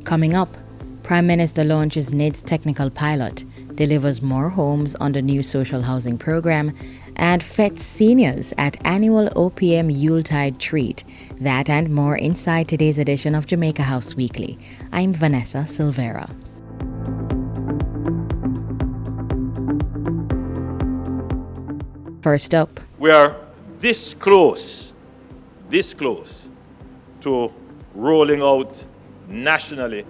Coming up, Prime Minister launches NID's technical pilot, delivers more homes on the new social housing program, and fets seniors at annual OPM Yuletide treat. That and more inside today's edition of Jamaica House Weekly. I'm Vanessa Silvera. First up, we are this close to rolling out nationally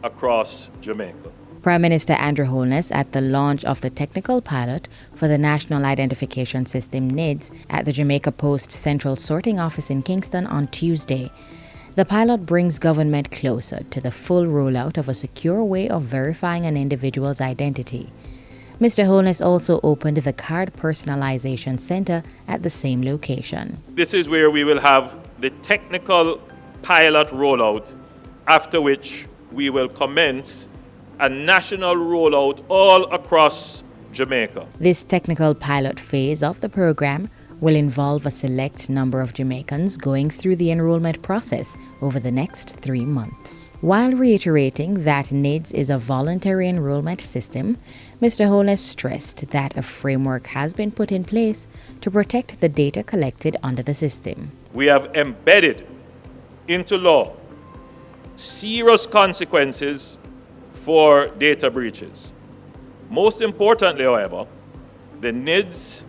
across Jamaica. Prime Minister Andrew Holness at the launch of the technical pilot for the National Identification System NIDS at the Jamaica Post Central Sorting Office in Kingston on Tuesday. The pilot brings government closer to the full rollout of a secure way of verifying an individual's identity. Mr. Holness also opened the Card Personalization Center at the same location. This is where we will have the technical pilot rollout, after which we will commence a national rollout all across Jamaica. This technical pilot phase of the program will involve a select number of Jamaicans going through the enrollment process over the next 3 months. While reiterating that NIDS is a voluntary enrollment system, Mr. Holness stressed that a framework has been put in place to protect the data collected under the system. We have embedded into law serious consequences for data breaches. Most importantly, however, the NIDS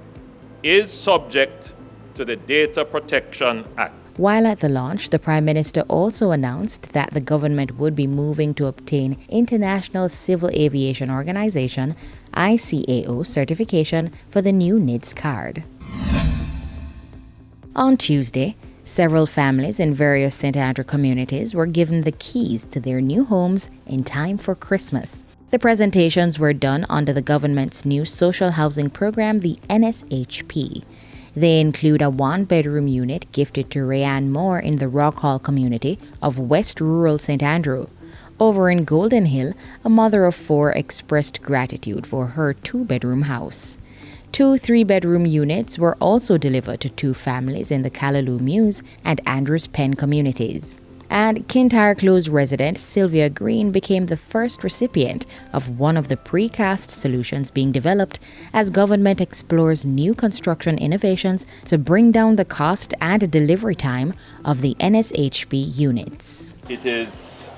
is subject to the Data Protection Act. While at the launch, the Prime Minister also announced that the government would be moving to obtain International Civil Aviation Organization ICAO certification for the new NIDS card. On Tuesday, several families in various St. Andrew communities were given the keys to their new homes in time for Christmas. The presentations were done under the government's new social housing program, the NSHP. They include a one-bedroom unit gifted to Rayanne Moore in the Rock Hall community of West Rural St. Andrew. Over in Golden Hill, a mother of 4 expressed gratitude for her 2-bedroom house. 2 3-bedroom units were also delivered to 2 families in the Callaloo Mews and Andrews Pen communities. And Kintyre Close resident Sylvia Green became the first recipient of one of the precast solutions being developed as government explores new construction innovations to bring down the cost and delivery time of the NSHP units. It is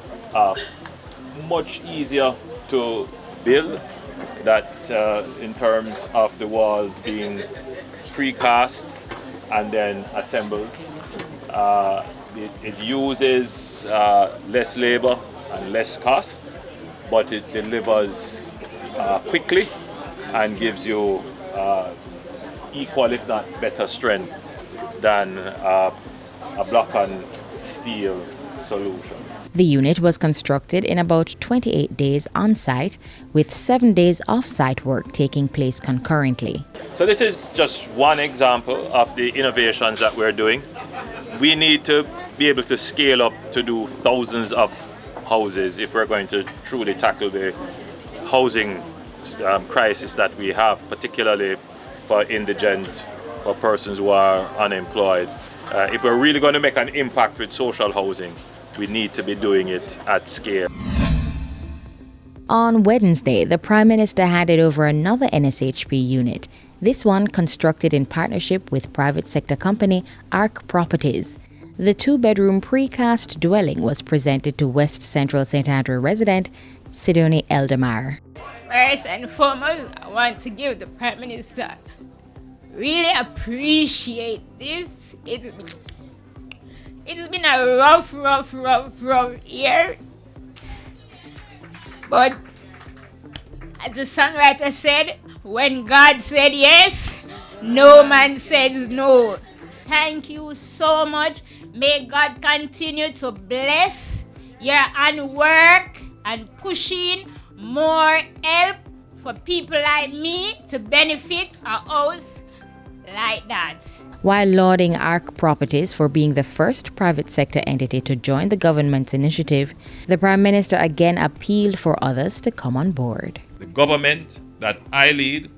much easier to build that in terms of the walls being precast and then assembled. It uses less labor and less cost, but it delivers quickly and gives you equal, if not better, strength than a block and steel solution. The unit was constructed in about 28 days on-site, with 7 days off-site work taking place concurrently. So this is just one example of the innovations that we're doing. We need to be able to scale up to do thousands of houses if we're going to truly tackle the housing crisis that we have, particularly for indigent, for persons who are unemployed. If we're really going to make an impact with social housing, we need to be doing it at scale. On Wednesday, the Prime Minister handed over another NSHP unit, this one constructed in partnership with private sector company Arc Properties. The 2-bedroom precast dwelling was presented to West Central St. Andrew resident Sidonie Eldemar. First and foremost, I want to give the Prime Minister really appreciate this. It's been a rough year. But as the songwriter said, when God said yes, no man says no. Thank you so much. May God continue to bless your work and pushing more help for people like me to benefit a house like that. While lauding Arc Properties for being the first private sector entity to join the government's initiative, the Prime Minister again appealed for others to come on board. The government that I lead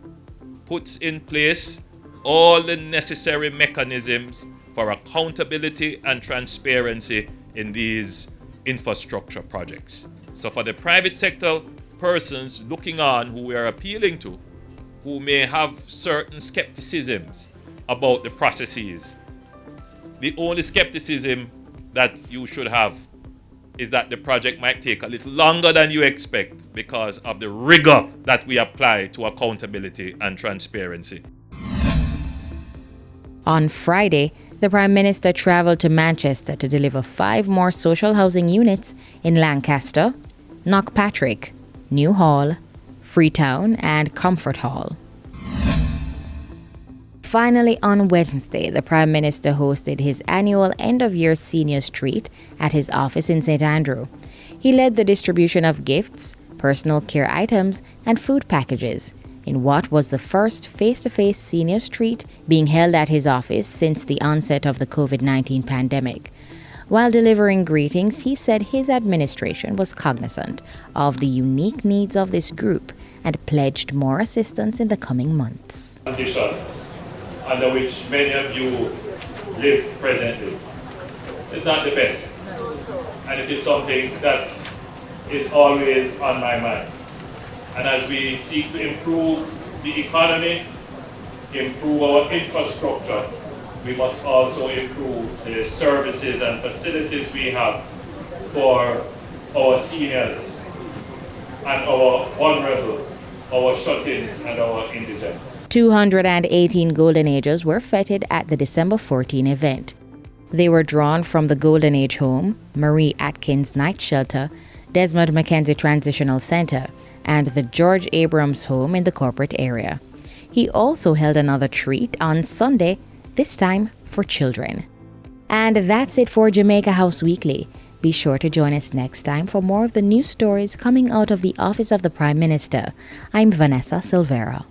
puts in place all the necessary mechanisms for accountability and transparency in these infrastructure projects. So for the private sector persons looking on who we are appealing to, who may have certain skepticisms about the processes, the only skepticism that you should have is that the project might take a little longer than you expect because of the rigor that we apply to accountability and transparency. On Friday, the Prime Minister travelled to Manchester to deliver 5 more social housing units in Lancaster, Knockpatrick, New Hall, Freetown and Comfort Hall. Finally, on Wednesday, the Prime Minister hosted his annual end-of-year seniors treat at his office in St. Andrew. He led the distribution of gifts, personal care items, and food packages in what was the first face-to-face seniors treat being held at his office since the onset of the COVID-19 pandemic. While delivering greetings, he said his administration was cognizant of the unique needs of this group and pledged more assistance in the coming months. Conditions under which many of you live presently is not the best, and it is something that is always on my mind. And as we seek to improve the economy, improve our infrastructure, we must also improve the services and facilities we have for our seniors and our vulnerable, our shut-ins and our indigent. 218 Golden Agers were feted at the December 14 event. They were drawn from the Golden Age Home, Marie Atkins Night Shelter, Desmond Mackenzie Transitional Center, and the George Abrams Home in the corporate area. He also held another treat on Sunday, this time for children. And that's it for Jamaica House Weekly. Be sure to join us next time for more of the news stories coming out of the Office of the Prime Minister. I'm Vanessa Silvera.